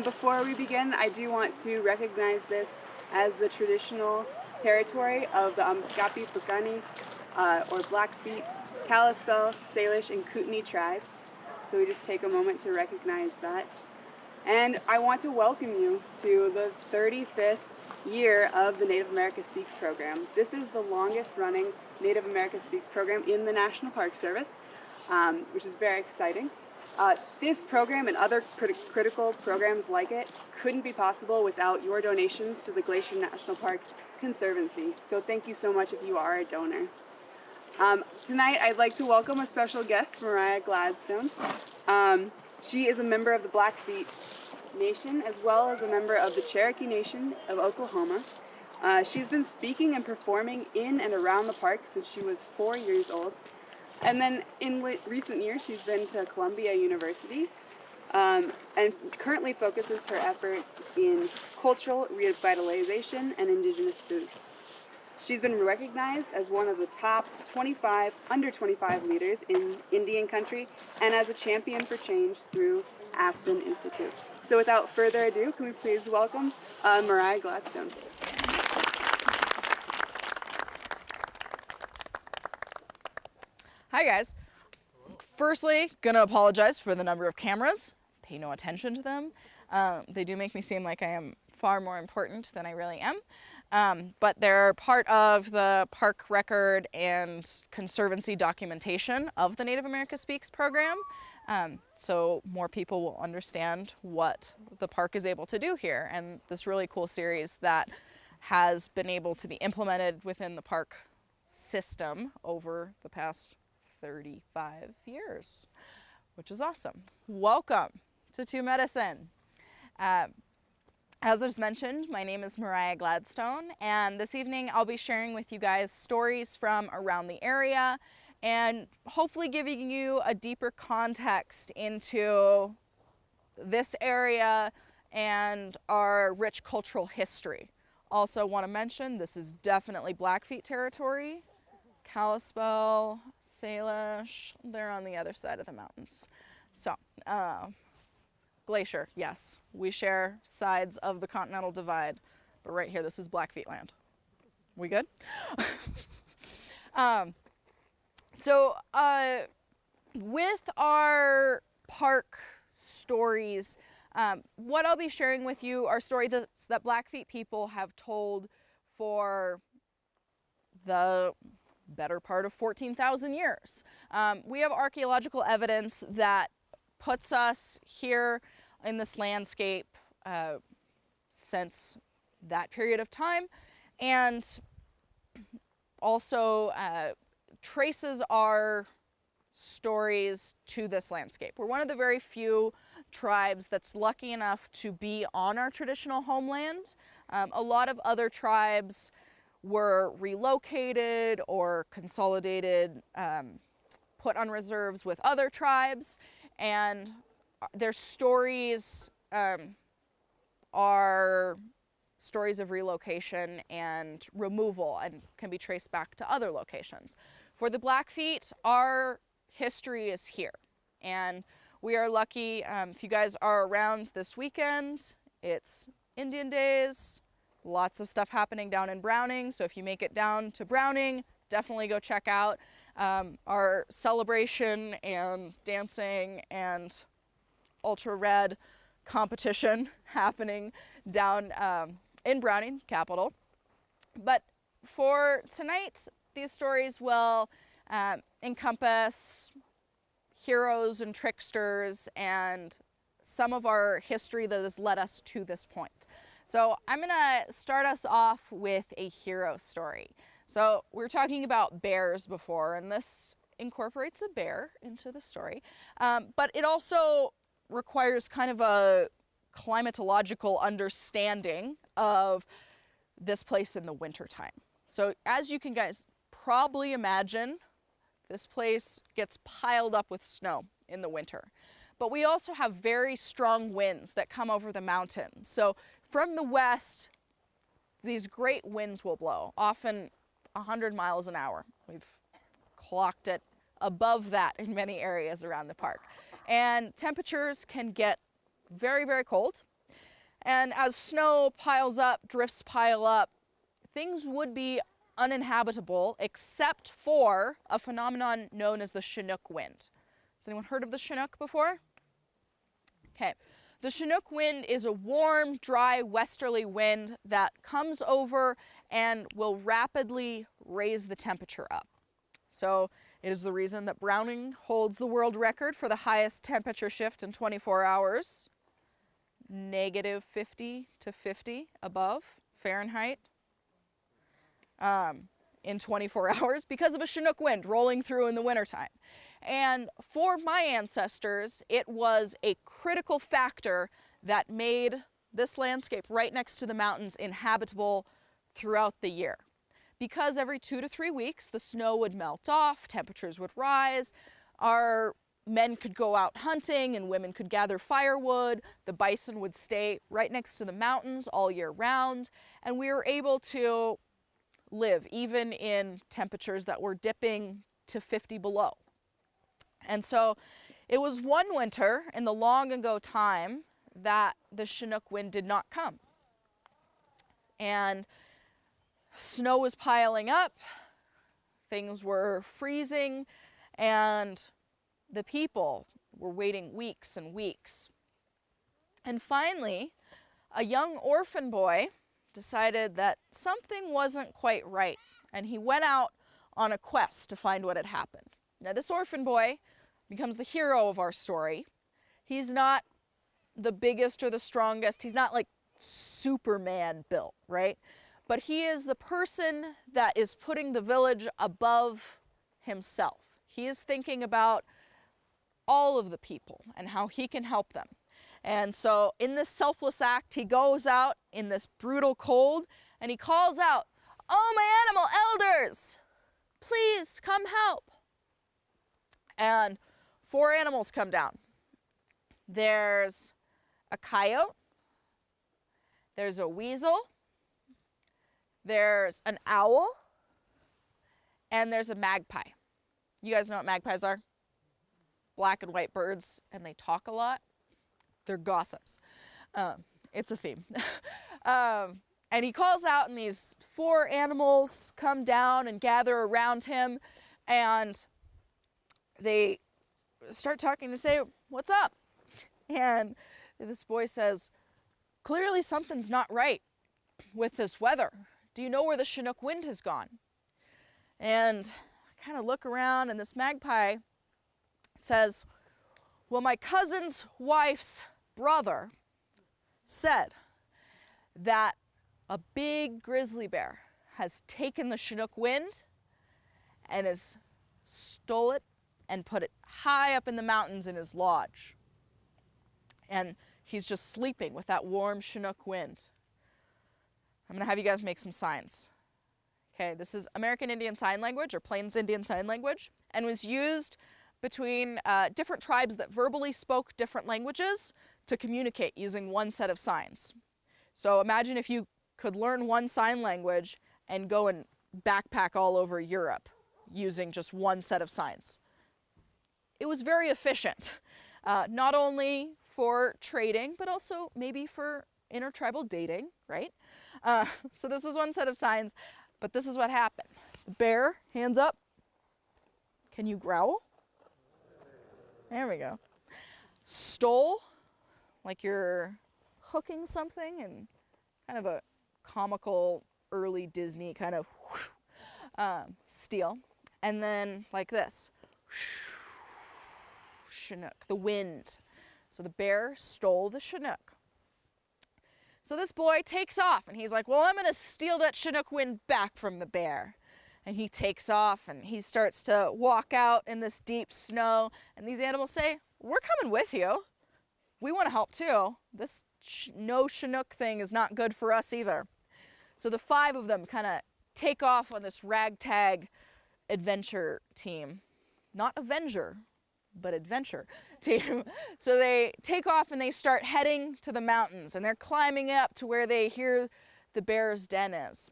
Before we begin, I do want to recognize this as the traditional territory of the Amskapi Pukani, or Blackfeet, Kalispel, Salish, and Kootenai tribes. So we just take a moment to recognize that. And I want to welcome you to the 35th year of the Native America Speaks program. This is the longest running Native America Speaks program in the National Park Service, which is very exciting. This program and other critical programs like it couldn't be possible without your donations to the Glacier National Park Conservancy. So thank you so much if you are a donor. Tonight I'd like to welcome a special guest, Mariah Gladstone. She is a member of the Blackfeet Nation as well as a member of the Cherokee Nation of Oklahoma. She's been speaking and performing in and around the park since she was 4 years old. And then in recent years she's been to Columbia University and currently focuses her efforts in cultural revitalization and indigenous foods. She's been recognized as one of the top 25 under 25 leaders in Indian country and as a champion for change through Aspen Institute. So without further ado, can we please welcome Mariah Gladstone. Hi guys. Firstly, gonna apologize for the number of cameras. Pay no attention to them. They do make me seem like I am far more important than I really am. But they're part of the park record and conservancy documentation of the Native America Speaks program. So more people will understand what the park is able to do here, and this really cool series that has been able to be implemented within the park system over the past 35 years, which is awesome. Welcome to Two Medicine. As was mentioned, my name is Mariah Gladstone, and this evening I'll be sharing with you guys stories from around the area and hopefully giving you a deeper context into this area and our rich cultural history. Also want to mention this is definitely Blackfeet territory. Kalispel, Salish, they're on the other side of the mountains. So, Glacier, yes, we share sides of the Continental Divide, but right here, this is Blackfeet land. We good? With our park stories, what I'll be sharing with you are stories that Blackfeet people have told for the better part of 14,000 years. We have archaeological evidence that puts us here in this landscape since that period of time, and also traces our stories to this landscape. We're one of the very few tribes that's lucky enough to be on our traditional homeland. A lot of other tribes were relocated or consolidated, put on reserves with other tribes, and their stories are stories of relocation and removal and can be traced back to other locations. For the Blackfeet, our history is here, and we are lucky. If you guys are around this weekend, it's Indian Days, lots of stuff happening down in Browning, so if you make it down to Browning, definitely go check out our celebration and dancing and ultra red competition happening down in Browning, capital. But for tonight, these stories will encompass heroes and tricksters and some of our history that has led us to this point. So I'm gonna start us off with a hero story. So we were talking about bears before, and this incorporates a bear into the story, but it also requires kind of a climatological understanding of this place in the wintertime. So as you can guys probably imagine, this place gets piled up with snow in the winter. But we also have very strong winds that come over the mountains. So from the west, these great winds will blow, often 100 miles an hour. We've clocked it above that in many areas around the park. And temperatures can get very, very cold And as snow piles up, drifts pile up, things would be uninhabitable except for a phenomenon known as the Chinook wind. Has anyone heard of the Chinook before? Okay. The Chinook wind is a warm, dry, westerly wind that comes over and will rapidly raise the temperature up. So it is the reason that Browning holds the world record for the highest temperature shift in 24 hours, -50 to 50 above Fahrenheit in 24 hours because of a Chinook wind rolling through in the wintertime. And for my ancestors, it was a critical factor that made this landscape right next to the mountains inhabitable throughout the year. Because every 2 to 3 weeks, the snow would melt off, temperatures would rise, our men could go out hunting and women could gather firewood, the bison would stay right next to the mountains all year round, and we were able to live even in temperatures that were dipping to 50 below. And so it was one winter in the long ago time that the Chinook wind did not come. And snow was piling up, things were freezing, and the people were waiting weeks and weeks. And finally, a young orphan boy decided that something wasn't quite right, and he went out on a quest to find what had happened. Now, this orphan boy becomes the hero of our story. He's not the biggest or the strongest. He's not like Superman built, right? But he is the person that is putting the village above himself. He is thinking about all of the people and how he can help them. And so in this selfless act, he goes out in this brutal cold and he calls out, "Oh, my animal elders, please come help." And 4 animals come down. There's a coyote, there's a weasel, there's an owl, and there's a magpie. You guys know what magpies are? Black and white birds, and they talk a lot. They're gossips. It's a theme. And he calls out, and these 4 animals come down and gather around him, and they start talking to say, "What's up?" And this boy says, "Clearly something's not right with this weather. Do you know where the Chinook wind has gone?" And I kind of look around, and this magpie says, "Well, my cousin's wife's brother said that a big grizzly bear has taken the Chinook wind and has stole it and put it high up in the mountains in his lodge. And he's just sleeping with that warm Chinook wind." I'm going to have you guys make some signs. Okay, this is American Indian Sign Language, or Plains Indian Sign Language, and was used between different tribes that verbally spoke different languages to communicate using one set of signs. So imagine if you could learn one sign language and go and backpack all over Europe using just one set of signs. It was very efficient, not only for trading, but also maybe for intertribal dating, right? So this is one set of signs, but this is what happened. The bear, hands up. Can you growl? There we go. Stole, like you're hooking something, and kind of a comical early Disney kind of steal. And then like this, Chinook, the wind. So the bear stole the Chinook. So this boy takes off, and he's like, "Well, I'm going to steal that Chinook wind back from the bear." And he takes off, and he starts to walk out in this deep snow, and these animals say, "We're coming with you. We want to help too. This no Chinook thing is not good for us either." So the 5 of them kind of take off on this ragtag adventure team. Not Avenger, but adventure team. So they take off and they start heading to the mountains, and they're climbing up to where they hear the bear's den is.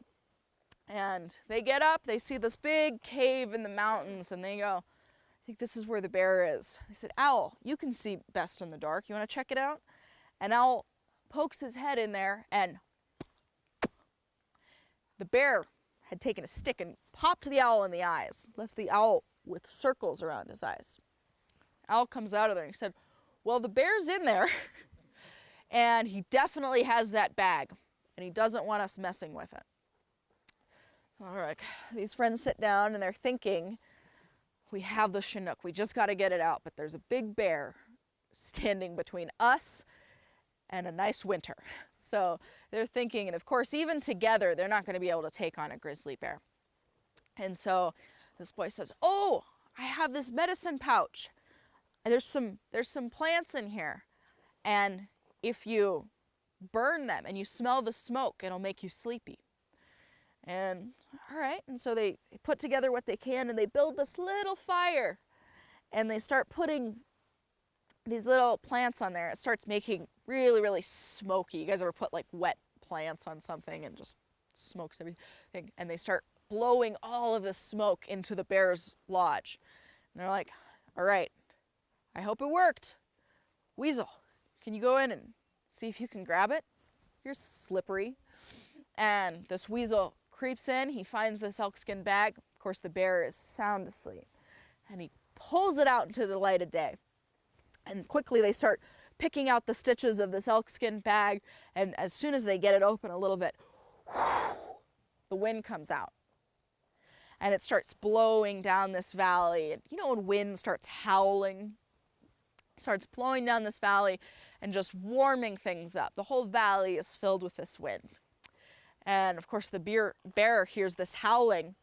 And they get up, they see this big cave in the mountains, and they go, "I think this is where the bear is." They said, "Owl, you can see best in the dark. You want to check it out?" And Owl pokes his head in there, and the bear had taken a stick and popped the owl in the eyes, left the owl with circles around his eyes. Owl comes out of there and he said, well, the bear's in there and he definitely has that bag and he doesn't want us messing with it. All right, these friends sit down and they're thinking, we have the Chinook, we just got to get it out, but there's a big bear standing between us and a nice winter. So they're thinking, and of course, even together, they're not going to be able to take on a grizzly bear. And so this boy says, oh, I have this medicine pouch. There's some plants in here. And if you burn them and you smell the smoke, it'll make you sleepy. And all right, and so they put together what they can and they build this little fire and they start putting these little plants on there. It starts making really, really smoky. You guys ever put like wet plants on something and just smokes everything? And they start blowing all of this smoke into the bear's lodge. And they're like, all right, I hope it worked. Weasel, can you go in and see if you can grab it? You're slippery. And this weasel creeps in, he finds this elkskin bag. Of course, the bear is sound asleep. And he pulls it out into the light of day. And quickly they start picking out the stitches of this elkskin bag. And as soon as they get it open a little bit, the wind comes out. And it starts blowing down this valley. And you know when wind starts howling? It starts blowing down this valley and just warming things up. The whole valley is filled with this wind. And of course the bear hears this howling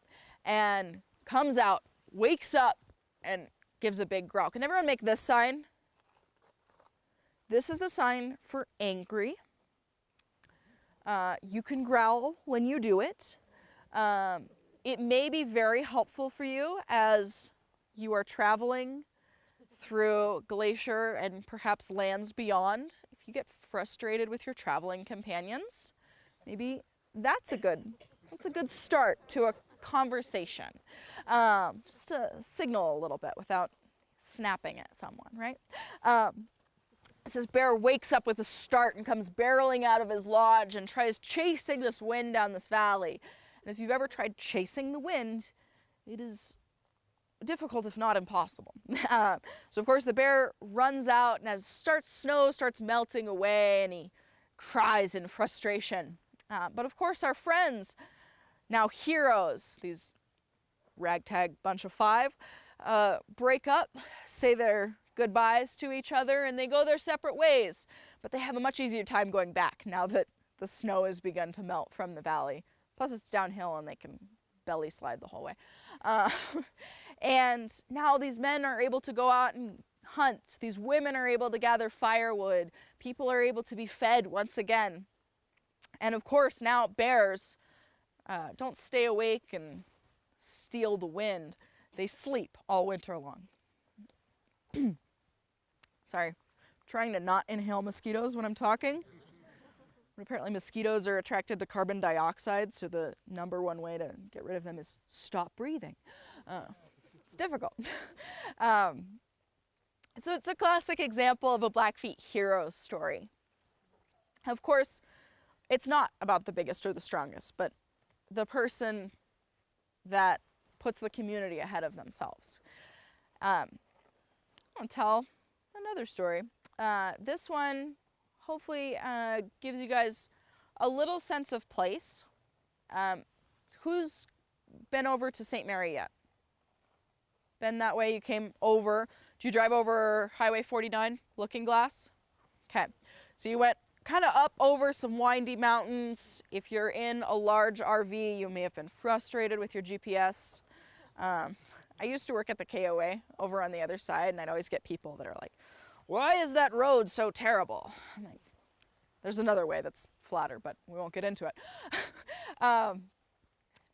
and comes out, wakes up, and gives a big growl. Can everyone make this sign? This is the sign for angry. You can growl when you do it. It may be very helpful for you as you are traveling through glacier and perhaps lands beyond. If you get frustrated with your traveling companions, maybe that's a good start to a conversation. Just to signal a little bit without snapping at someone, right? This bear wakes up with a start and comes barreling out of his lodge and tries chasing this wind down this valley. And if you've ever tried chasing the wind, it is difficult, if not impossible. So of course the bear runs out, and as snow starts melting away, and he cries in frustration. But of course our friends, now heroes, these ragtag bunch of five, break up, say their goodbyes to each other, and they go their separate ways. But they have a much easier time going back now that the snow has begun to melt from the valley. Plus it's downhill and they can belly slide the whole way. And now these men are able to go out and hunt. These women are able to gather firewood. People are able to be fed once again. And of course now bears don't stay awake and steal the wind. They sleep all winter long. Sorry, trying to not inhale mosquitoes when I'm talking. Apparently mosquitoes are attracted to carbon dioxide, so the number one way to get rid of them is stop breathing. It's difficult. So it's a classic example of a Blackfeet hero story. Of course, it's not about the biggest or the strongest, but the person that puts the community ahead of themselves. I'll tell another story. This one hopefully gives you guys a little sense of place. Who's been over to St. Mary yet? Been that way? You came over. Did you drive over Highway 49, Looking Glass? Okay, so you went kind of up over some windy mountains. If you're in a large RV, you may have been frustrated with your GPS. I used to work at the KOA over on the other side, and I'd always get people that are like, why is that road so terrible? I'm like, there's another way that's flatter, but we won't get into it.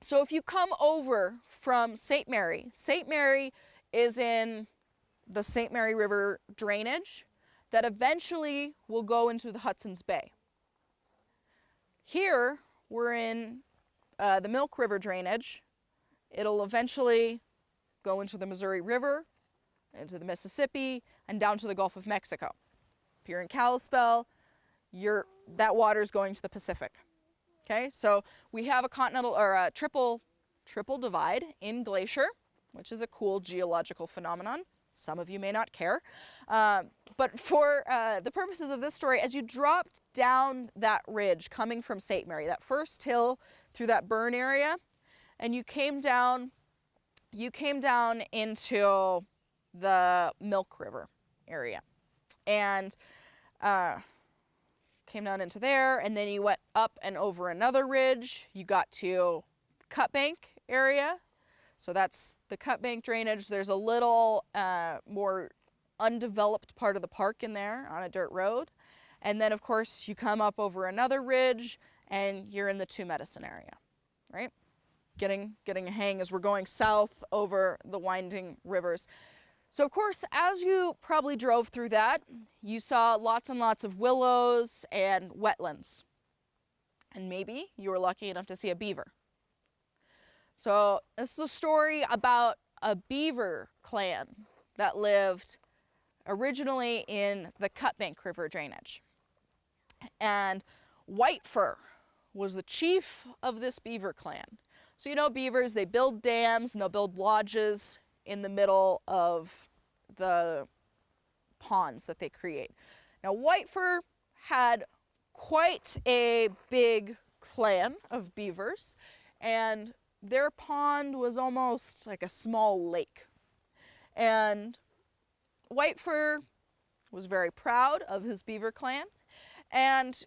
So if you come over from St. Mary is in the St. Mary River drainage that eventually will go into the Hudson's Bay. Here, we're in the Milk River drainage. It'll eventually go into the Missouri River, into the Mississippi, and down to the Gulf of Mexico. If you're in Kalispell, that water is going to the Pacific. Okay, so we have a continental or a triple divide in glacier, which is a cool geological phenomenon. Some of you may not care, but for the purposes of this story, as you dropped down that ridge coming from St. Mary, that first hill through that burn area, and you came down into the Milk River area, and came down into there, and then you went up and over another ridge. You got to Cut Bank area. So that's the Cut Bank drainage. There's a little more undeveloped part of the park in there on a dirt road. And then, of course, you come up over another ridge, and you're in the Two Medicine area, right? Getting a hang as we're going south over the winding rivers. So, of course, as you probably drove through that, you saw lots and lots of willows and wetlands. And maybe you were lucky enough to see a beaver. So this is a story about a beaver clan that lived originally in the Cut Bank River drainage. And White Fur was the chief of this beaver clan. So you know beavers, they build dams and they'll build lodges in the middle of the ponds that they create. Now White Fur had quite a big clan of beavers, and their pond was almost like a small lake. And White Fur was very proud of his beaver clan, and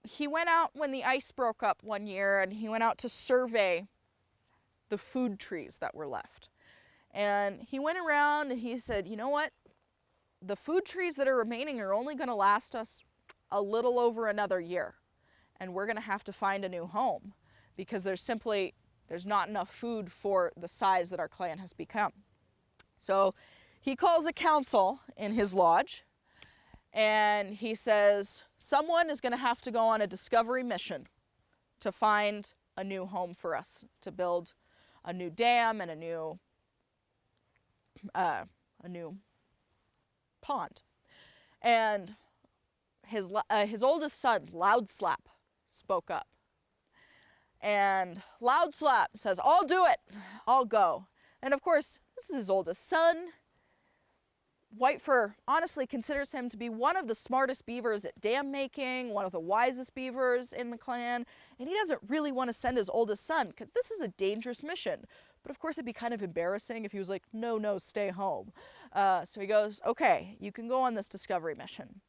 he went out when the ice broke up one year, and he went out to survey the food trees that were left. And he went around and he said, you know what? The food trees that are remaining are only going to last us a little over another year. And we're going to have to find a new home because there's not enough food for the size that our clan has become. So he calls a council in his lodge, and he says, someone is going to have to go on a discovery mission to find a new home for us, to build a new dam and a new pond. And his oldest son, Loud Slap, spoke up. And Loud Slap says, I'll do it, I'll go. And of course, this is his oldest son. White Fur honestly considers him to be one of the smartest beavers at dam making, one of the wisest beavers in the clan, and he doesn't really want to send his oldest son because this is a dangerous mission. But of course it'd be kind of embarrassing if he was like, no, stay home. So he goes, okay, you can go on this discovery mission.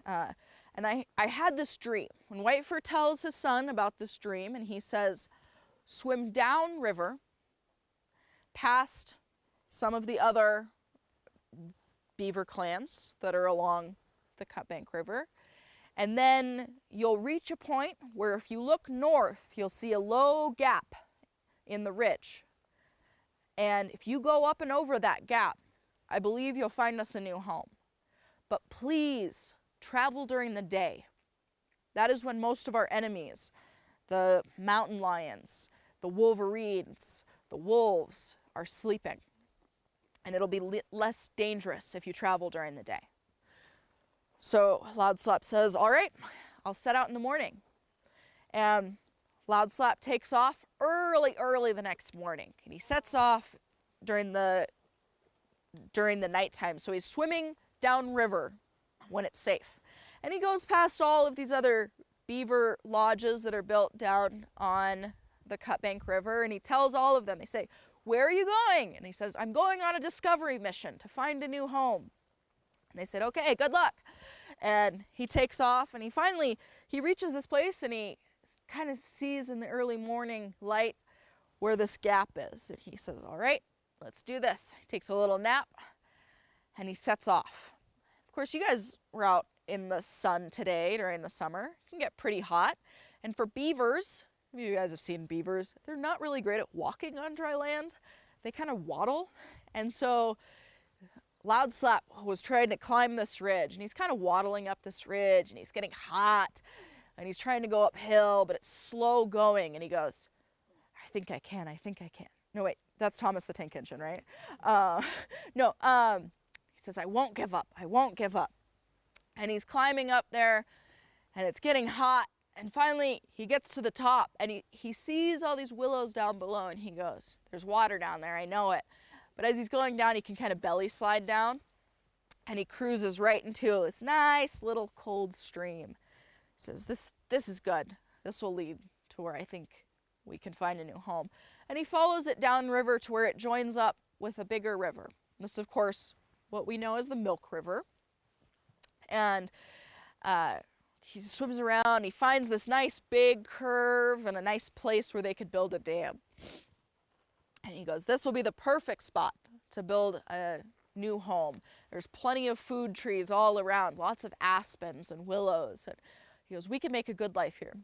And I had this dream. When White Fur tells his son about this dream, and he says, swim down river, past some of the other beaver clans that are along the Cut Bank River, and then you'll reach a point where if you look north, you'll see a low gap in the ridge. And if you go up and over that gap, I believe you'll find us a new home. But please, travel during the day. That is when most of our enemies, the mountain lions, the wolverines, the wolves, are sleeping. And it'll be less dangerous if you travel during the day. So Loud Slap says, all right, I'll set out in the morning. And Loud Slap takes off early the next morning. And he sets off during the nighttime. So he's swimming downriver when it's safe. And he goes past all of these other beaver lodges that are built down on the Cut Bank River, and he tells all of them, they say, where are you going? And he says, I'm going on a discovery mission to find a new home. And they said, okay, good luck. And he takes off, and he reaches this place, and he kind of sees in the early morning light where this gap is. And he says, all right, let's do this. He takes a little nap, and he sets off. Of course, you guys were out in the sun today during the summer. It can get pretty hot. And for beavers, maybe you guys have seen beavers, they're not really great at walking on dry land. They kind of waddle. And so Loud Slap was trying to climb this ridge, and he's kind of waddling up this ridge, and he's getting hot, and he's trying to go uphill, but it's slow going. And he goes, I think I can. No, wait, that's Thomas the Tank Engine, right? He says, I won't give up. And he's climbing up there, and it's getting hot. And finally, he gets to the top, and he sees all these willows down below, and he goes, there's water down there, I know it. But as he's going down, he can kind of belly slide down, and he cruises right into this nice little cold stream. He says, this is good. This will lead to where I think we can find a new home. And he follows it downriver to where it joins up with a bigger river. This is, of course, what we know as the Milk River. And he swims around, he finds this nice big curve and a nice place where they could build a dam. And he goes, this will be the perfect spot to build a new home. There's plenty of food trees all around, lots of aspens and willows. And he goes, we can make a good life here.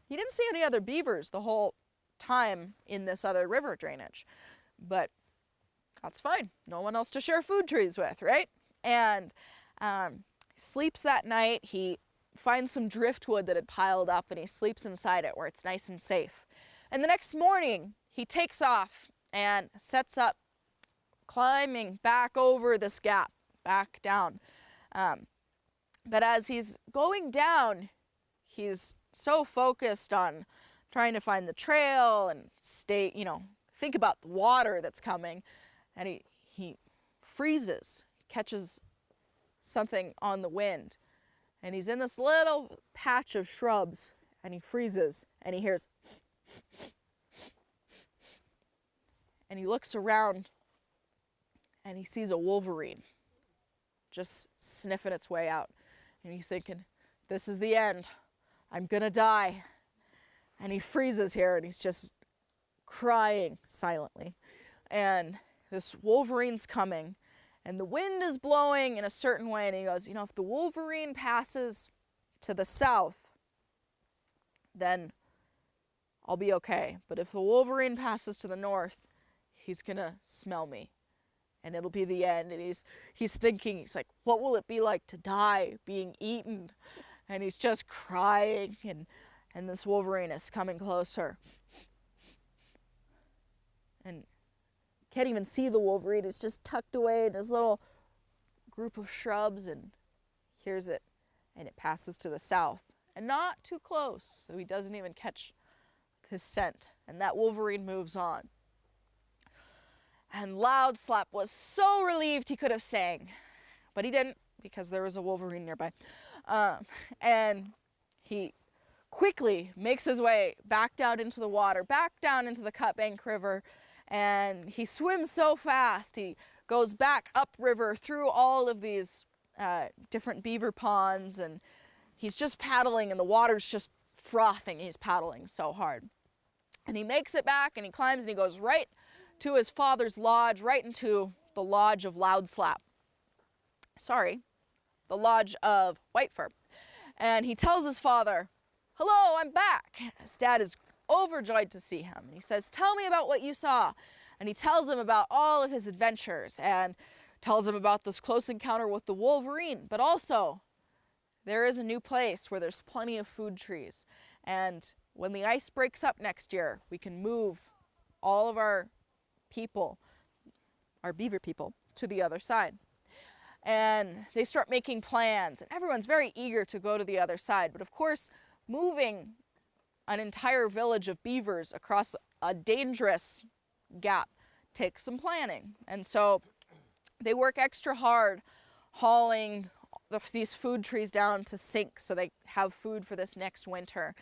He didn't see any other beavers the whole time in this other river drainage, but that's fine. No one else to share food trees with, right? And he sleeps that night. He finds some driftwood that had piled up, and he sleeps inside it where it's nice and safe. And the next morning, he takes off and sets up, climbing back over this gap, back down. But as he's going down, he's so focused on trying to find the trail and stay, think about the water that's coming. And he freezes, catches something on the wind. And he's in this little patch of shrubs, and he freezes, and he hears, and he looks around, and he sees a wolverine just sniffing its way out. And he's thinking, this is the end. I'm gonna die. And he freezes here, and he's just crying silently. And this wolverine's coming, and the wind is blowing in a certain way, and he goes, if the wolverine passes to the south, then I'll be okay. But if the wolverine passes to the north, he's gonna smell me, and it'll be the end. And he's thinking, he's like, what will it be like to die being eaten? And he's just crying, and this wolverine is coming closer. And can't even see the wolverine. It's just tucked away in this little group of shrubs, and hears it, and it passes to the south, and not too close, so he doesn't even catch his scent, and that wolverine moves on. And Loud Slap was so relieved he could have sang, but he didn't, because there was a wolverine nearby. And he quickly makes his way back down into the water, back down into the Cutbank River, and he swims so fast. He goes back upriver through all of these different beaver ponds, and he's just paddling, and the water's just frothing. He's paddling so hard. And he makes it back, and he climbs, and he goes right to his father's lodge, right into the lodge of Loud Slap. Sorry, the lodge of White Fur. And he tells his father, hello, I'm back. His dad is overjoyed to see him. And he says, tell me about what you saw. And he tells him about all of his adventures, and tells him about this close encounter with the wolverine. But also, there is a new place where there's plenty of food trees. And when the ice breaks up next year, we can move all of our people, our beaver people, to the other side. And they start making plans, and everyone's very eager to go to the other side. But of course, moving an entire village of beavers across a dangerous gap takes some planning. And so they work extra hard hauling these food trees down to sink so they have food for this next winter.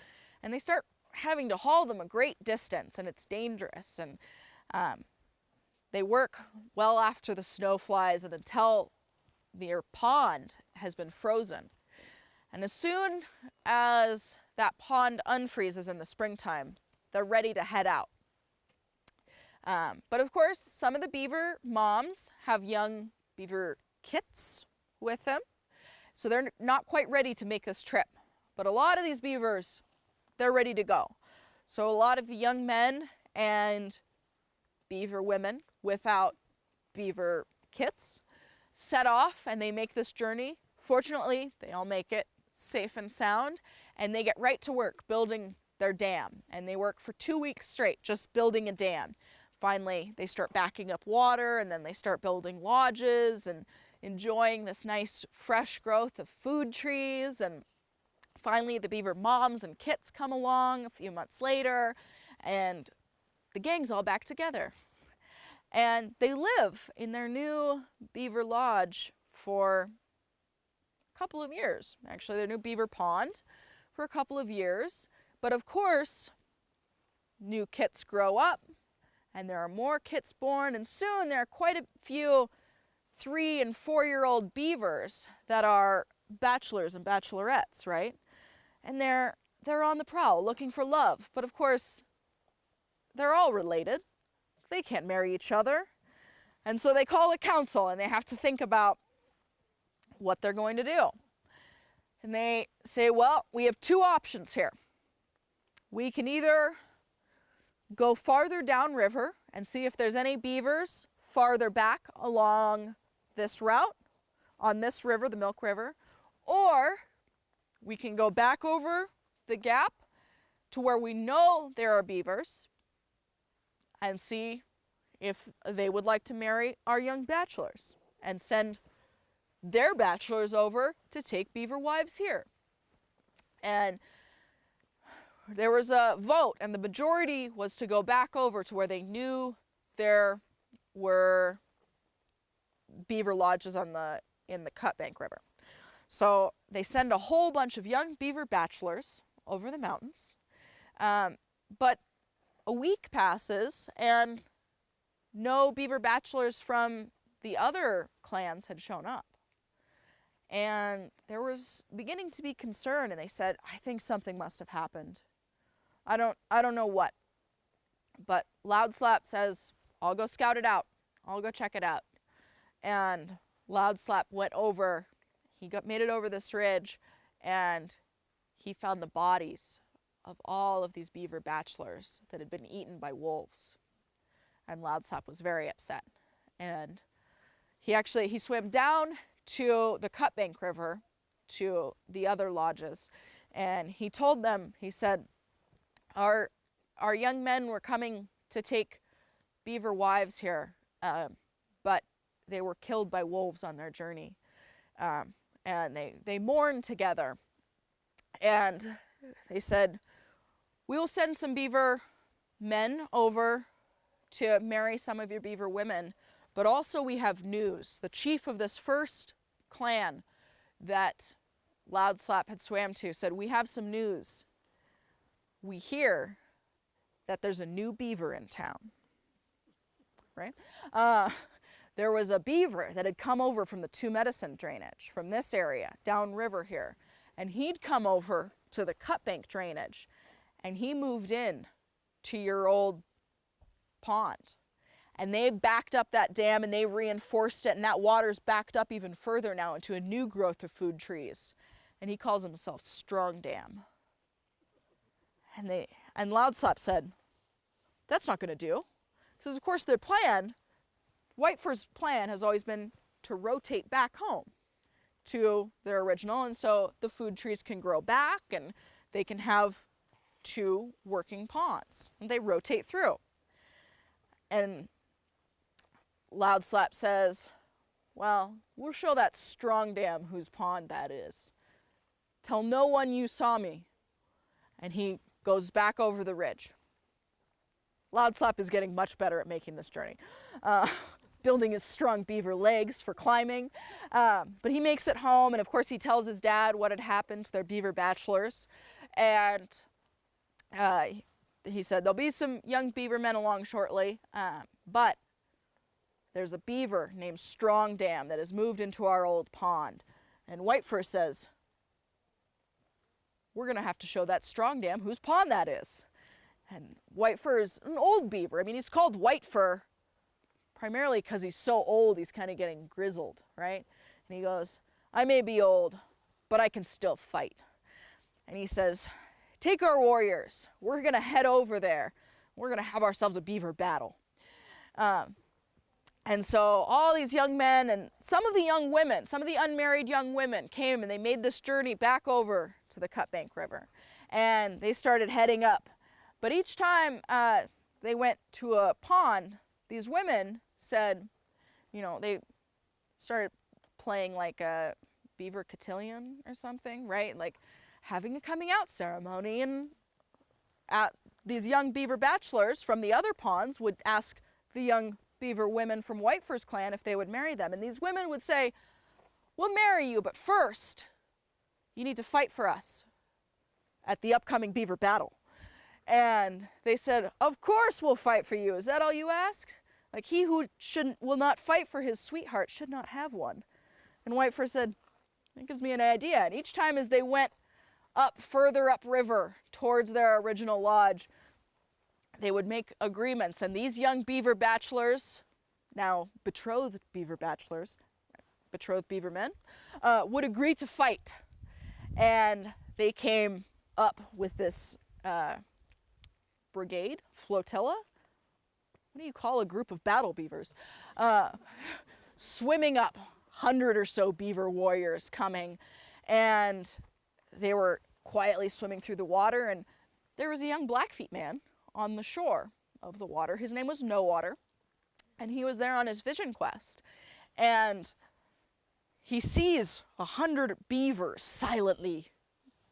And they start having to haul them a great distance, and it's dangerous. And they work well after the snow flies and until their pond has been frozen. And as soon as that pond unfreezes in the springtime, they're ready to head out. But of course, some of the beaver moms have young beaver kits with them, so they're not quite ready to make this trip. But a lot of these beavers, they're ready to go. So a lot of the young men and beaver women without beaver kits set off, and they make this journey. Fortunately, they all make it safe and sound, and they get right to work building their dam. And they work for 2 weeks straight just building a dam. Finally, they start backing up water, and then they start building lodges and enjoying this nice fresh growth of food trees. And Finally, the beaver moms and kits come along a few months later, and the gang's all back together. And they live in their new beaver lodge for a couple of years. Actually, their new beaver pond for a couple of years. But of course, new kits grow up, and there are more kits born, and soon there are quite a few 3- and 4-year-old beavers that are bachelors and bachelorettes, right? And they're on the prowl looking for love. But of course, they're all related. They can't marry each other. And so they call a council, and they have to think about what they're going to do. And they say, well, we have two options here. We can either go farther downriver and see if there's any beavers farther back along this route, on this river, the Milk River, or we can go back over the gap to where we know there are beavers and see if they would like to marry our young bachelors and send their bachelors over to take beaver wives here. And there was a vote, and the majority was to go back over to where they knew there were beaver lodges in the Cut Bank River. So they send a whole bunch of young beaver bachelors over the mountains. But a week passes, and no beaver bachelors from the other clans had shown up. And there was beginning to be concern, and they said, I think something must have happened. I don't know what. But Loud Slap says, I'll go scout it out. I'll go check it out. And Loud Slap went over. He made it over this ridge, and he found the bodies of all of these beaver bachelors that had been eaten by wolves. And Loud Slap was very upset. And he swam down to the Cut Bank River, to the other lodges, and he told them, he said, our young men were coming to take beaver wives here, but they were killed by wolves on their journey. And they mourned together. And they said, we will send some beaver men over to marry some of your beaver women, but also we have news. The chief of this first clan that Loud Slap had swam to said, we have some news. We hear that there's a new beaver in town, right? There was a beaver that had come over from the Two Medicine drainage, from this area, downriver here. And he'd come over to the Cut Bank drainage, and he moved in to your old pond. And they backed up that dam, and they reinforced it, and that water's backed up even further now into a new growth of food trees. And he calls himself Strong Dam. And Loud Slap said, that's not going to do. Because, of course, their plan, White Fur's plan has always been to rotate back home to their original, and so the food trees can grow back, and they can have two working ponds, and they rotate through. And Loud Slap says, well, we'll show that Strong Dam whose pond that is. Tell no one you saw me. And he goes back over the ridge. Loud Slap is getting much better at making this journey, building his strong beaver legs for climbing. But he makes it home, and of course he tells his dad what had happened to their beaver bachelors. And he said, there'll be some young beaver men along shortly, but there's a beaver named Strong Dam that has moved into our old pond. And White Fur says, we're going to have to show that Strong Dam whose pond that is. And White Fur is an old beaver. I mean, he's called White Fur primarily because he's so old, he's kind of getting grizzled, right? And he goes, I may be old, but I can still fight. And he says, take our warriors. We're going to head over there. We're going to have ourselves a beaver battle. And so all these young men and some of the young women, some of the unmarried young women came, and they made this journey back over to the Cut Bank River. And they started heading up. But each time they went to a pond, these women said, you know, they started playing like a beaver cotillion or something, right? Like having a coming out ceremony, and these young beaver bachelors from the other ponds would ask the young beaver women from Whitefur's clan if they would marry them. And these women would say, "We'll marry you, but first you need to fight for us at the upcoming beaver battle." And they said, "Of course we'll fight for you. Is that all you ask? Like, he who will not fight for his sweetheart should not have one." And Whitefur said, "That gives me an idea." And each time as they went further upriver towards their original lodge, they would make agreements. And these young beaver bachelors, now betrothed beaver bachelors, betrothed beaver men, would agree to fight. And they came up with this brigade, flotilla. What do you call a group of battle beavers? Swimming up, 100 or so beaver warriors coming, and they were quietly swimming through the water, and there was a young Blackfeet man on the shore of the water. His name was No Water, and he was there on his vision quest. And he sees 100 beavers silently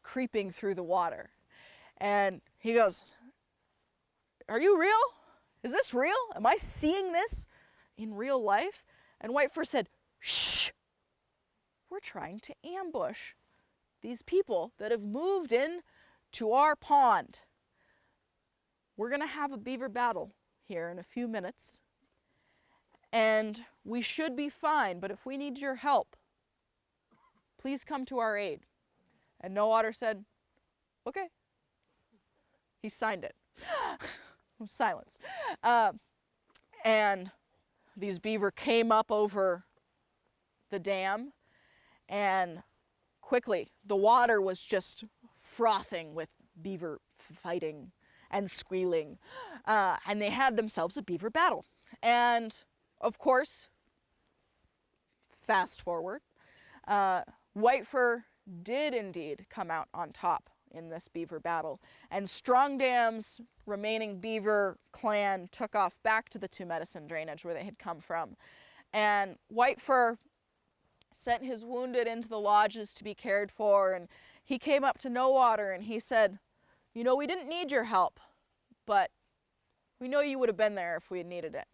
creeping through the water. And he goes, "Are you real? Is this real? Am I seeing this in real life?" And Whitefur said, "Shh, we're trying to ambush these people that have moved in to our pond. We're going to have a beaver battle here in a few minutes, and we should be fine, but if we need your help, please come to our aid." And No Water said, "Okay." He signed it. Silence. And these beaver came up over the dam, and quickly the water was just frothing with beaver fighting and squealing, and they had themselves a beaver battle. And of course, fast forward, Whitefur did indeed come out on top in this beaver battle, and Strong Dam's remaining beaver clan took off back to the Two Medicine drainage where they had come from. And Whitefur sent his wounded into the lodges to be cared for, and he came up to No Water and he said, "You know, we didn't need your help, but we know you would have been there if we had needed it.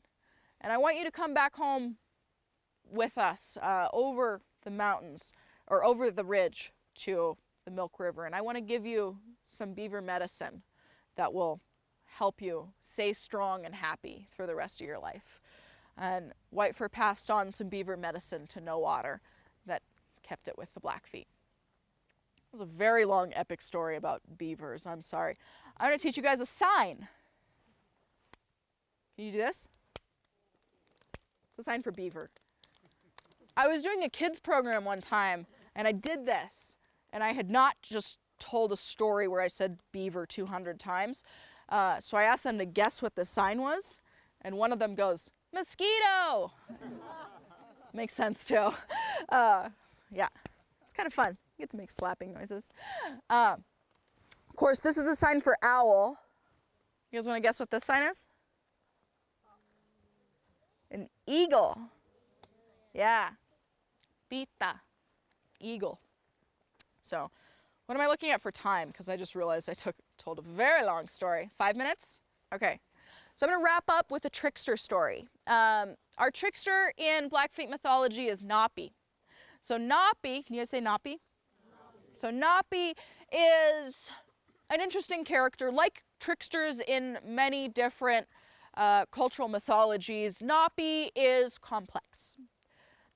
And I want you to come back home with us over the mountains, or over the ridge to the Milk River, and I want to give you some beaver medicine that will help you stay strong and happy for the rest of your life." And Whitefur passed on some beaver medicine to No Water that kept it with the Blackfeet. It was a very long epic story about beavers. I'm sorry. I'm going to teach you guys a sign. Can you do this? It's a sign for beaver. I was doing a kids program one time, and I did this. And I had not just told a story where I said beaver 200 times. So I asked them to guess what the sign was. And one of them goes, "Mosquito!" Makes sense too. Yeah, it's kind of fun. You get to make slapping noises. Of course, this is the sign for owl. You guys want to guess what this sign is? An eagle. Yeah. Pita. Eagle. So, what am I looking at for time? Because I just realized I told a very long story. 5 minutes? Okay. So I'm going to wrap up with a trickster story. Our trickster in Blackfeet mythology is Napi. So Napi, can you guys say Napi? So Napi is an interesting character. Like tricksters in many different cultural mythologies, Napi is complex.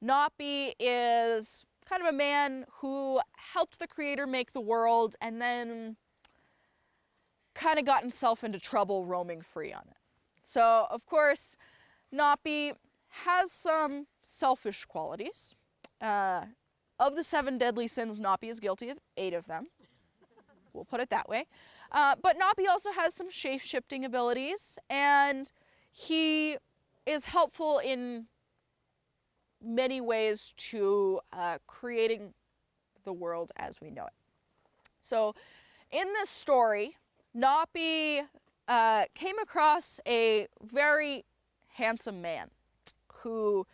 Napi is kind of a man who helped the creator make the world and then kind of got himself into trouble roaming free on it. So, of course, Napi has some selfish qualities. Of the 7 deadly sins, Napi is guilty of 8 of them. We'll put it that way. But Napi also has some shape-shifting abilities, and he is helpful in many ways to creating the world as we know it. So in this story, Napi came across a very handsome man who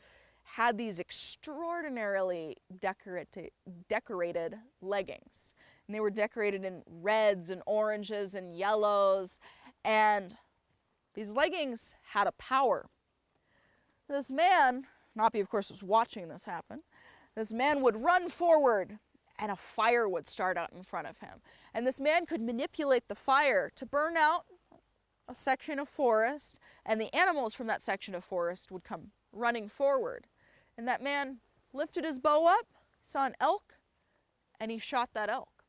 had these extraordinarily decorated leggings. and they were decorated in reds and oranges and yellows, and these leggings had a power. This man, Napi of course was watching this happen, this man would run forward and a fire would start out in front of him. And this man could manipulate the fire to burn out a section of forest, and the animals from that section of forest would come running forward. And that man lifted his bow up, saw an elk, and he shot that elk.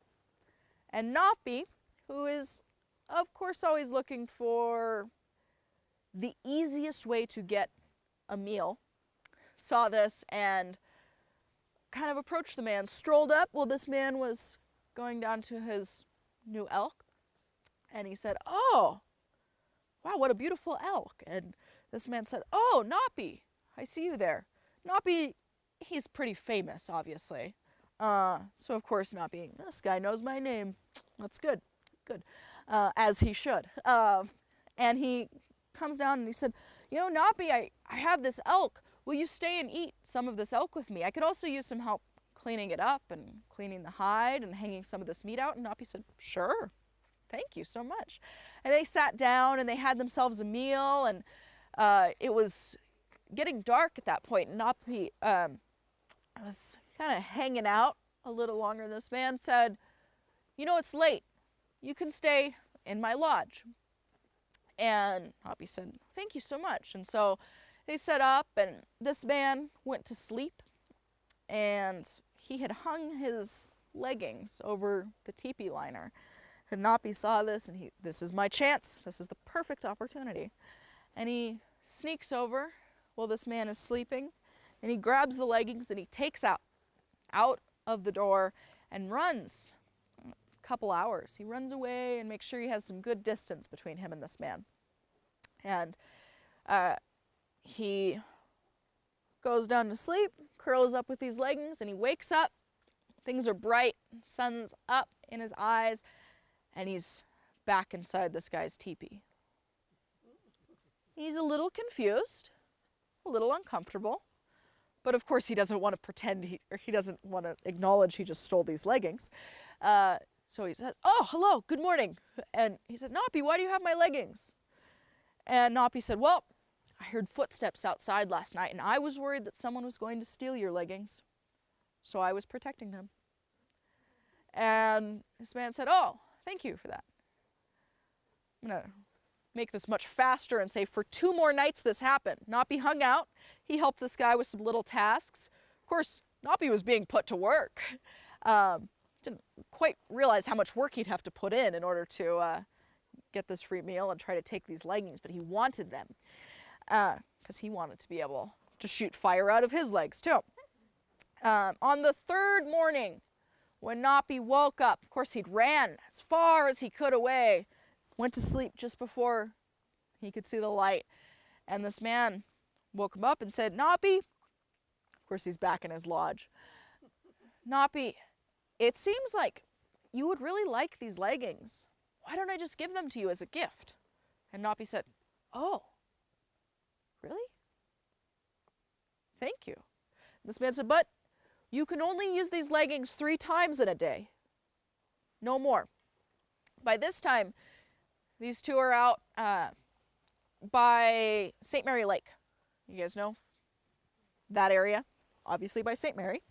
And Napi, who is of course always looking for the easiest way to get a meal, saw this and kind of approached the man, strolled up while this man was going down to his new elk, and he said, "Oh, wow, what a beautiful elk." And this man said, "Oh, Napi, I see you there." Napi, he's pretty famous, obviously. So of course Napi, this guy knows my name. That's good, good, as he should. And he comes down and he said, "You know, Napi, I have this elk. Will you stay and eat some of this elk with me? I could also use some help cleaning it up and cleaning the hide and hanging some of this meat out." And Napi said, "Sure, thank you so much." And they sat down and they had themselves a meal, and it was getting dark at that point. And Napi was kind of hanging out a little longer. This man said, "You know, it's late. You can stay in my lodge." And Napi said, "Thank you so much." And so they set up, and this man went to sleep, and he had hung his leggings over the teepee liner. And Napi saw this, and this is my chance. This is the perfect opportunity. And he sneaks over while this man is sleeping, and he grabs the leggings and he takes out of the door and runs a couple hours. He runs away and makes sure he has some good distance between him and this man. And he goes down to sleep, curls up with these leggings, and he wakes up. Things are bright, sun's up in his eyes, and he's back inside this guy's teepee. He's a little confused, a little uncomfortable, but of course he doesn't want to pretend, he doesn't want to acknowledge he just stole these leggings. So he says, "Oh, hello, good morning." And he said, "Napi, why do you have my leggings?" And Napi said, "Well, I heard footsteps outside last night, and I was worried that someone was going to steal your leggings, so I was protecting them." And this man said, "Oh, thank you for that. I'm going to make this much faster and say for 2 more nights this happened." Napi hung out. He helped this guy with some little tasks. Of course, Napi was being put to work. Didn't quite realize how much work he'd have to put in order to get this free meal and try to take these leggings, but he wanted them because he wanted to be able to shoot fire out of his legs too. On the 3rd morning, when Napi woke up, of course he'd ran as far as he could away, went to sleep just before he could see the light, and this man woke him up and said, "Napi," of course he's back in his lodge, "Napi, it seems like you would really like these leggings. Why don't I just give them to you as a gift?" And Napi said, "Oh, really? Thank you." And this man said, "But you can only use these leggings 3 times in a day. No more." By this time, these two are out by St. Mary Lake. You guys know that area, obviously by St. Mary.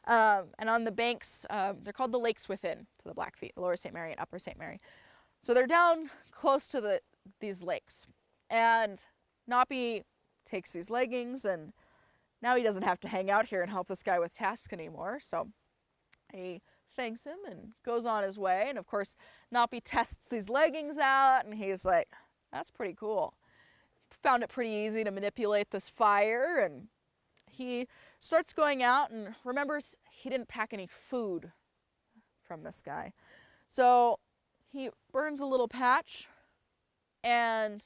And on the banks, they're called the Lakes Within to the Blackfeet, Lower St. Mary and Upper St. Mary. So they're down close to these lakes. And Napi takes these leggings, and now he doesn't have to hang out here and help this guy with tasks anymore. So he thanks him and goes on his way. And of course, Napi tests these leggings out, and he's like, "That's pretty cool." Found it pretty easy to manipulate this fire, and he starts going out and remembers he didn't pack any food from this guy. So he burns a little patch, and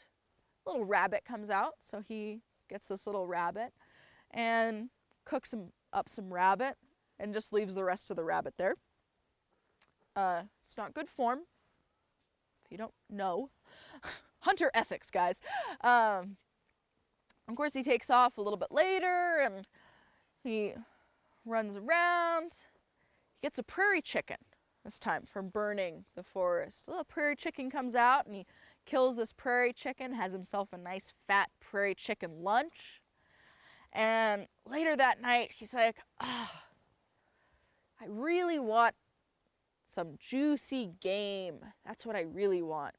a little rabbit comes out. So he gets this little rabbit and cooks up some rabbit and just leaves the rest of the rabbit there. It's not good form, if you don't know. Hunter ethics, guys. Of course, he takes off a little bit later, and he runs around. He gets a prairie chicken this time from burning the forest. A little prairie chicken comes out and he kills this prairie chicken, has himself a nice fat prairie chicken lunch. And later that night, he's like, oh, I really want some juicy game. That's what I really want.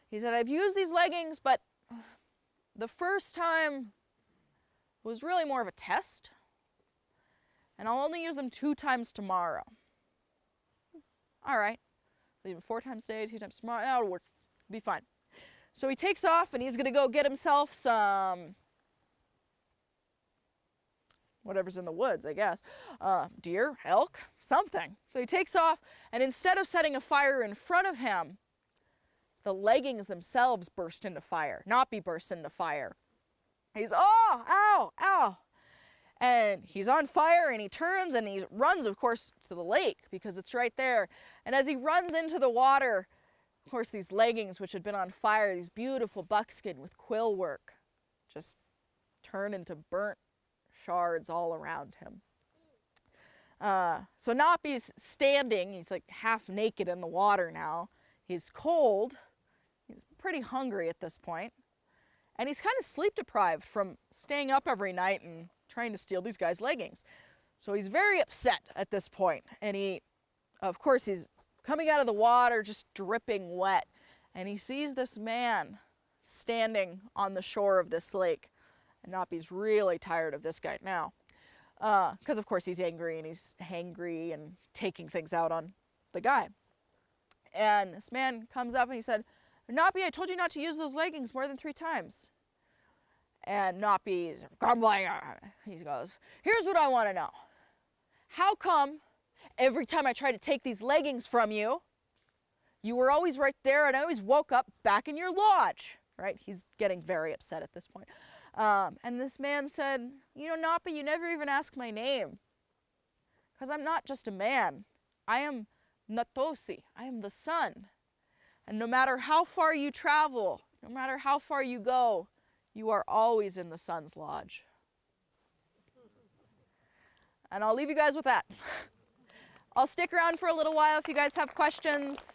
He said, I've used these leggings, but the first time was really more of a test. And I'll only use them 2 times tomorrow. All right. Leave them 4 times today, 2 times tomorrow. That'll work. Be fine. So he takes off and he's going to go get himself some whatever's in the woods, I guess. Deer, elk, something. So he takes off, and instead of setting a fire in front of him, the leggings themselves burst into fire. Napi bursts into fire. He's, oh, ow, ow. And he's on fire, and he turns, and he runs, of course, to the lake, because it's right there. And as he runs into the water, of course, these leggings, which had been on fire, these beautiful buckskin with quill work, just turn into burnt shards all around him. So Napi's standing, he's like half naked in the water now. He's cold, he's pretty hungry at this point, and he's kind of sleep deprived from staying up every night and trying to steal these guys' leggings. So he's very upset at this point, and he, of course, he's coming out of the water just dripping wet, and he sees this man standing on the shore of this lake. And Napi's really tired of this guy now. Because of course he's angry and he's hangry and taking things out on the guy. And this man comes up and he said, Napi, I told you not to use those leggings more than 3 times. And Napi's grumbling. He goes, here's what I want to know. How come every time I try to take these leggings from you, you were always right there and I always woke up back in your lodge? Right? He's getting very upset at this point. And this man said, you know, Napi, you never even asked my name. Because I'm not just a man. I am Natosi. I am the sun. And no matter how far you travel, no matter how far you go, you are always in the sun's lodge. And I'll leave you guys with that. I'll stick around for a little while if you guys have questions.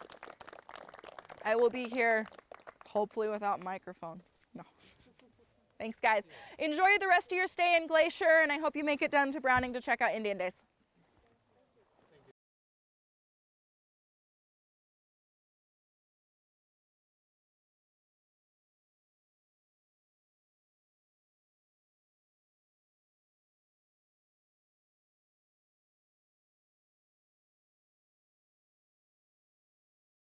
I will be here, hopefully without microphones. No. Thanks, guys. Enjoy the rest of your stay in Glacier, and I hope you make it down to Browning to check out Indian Days.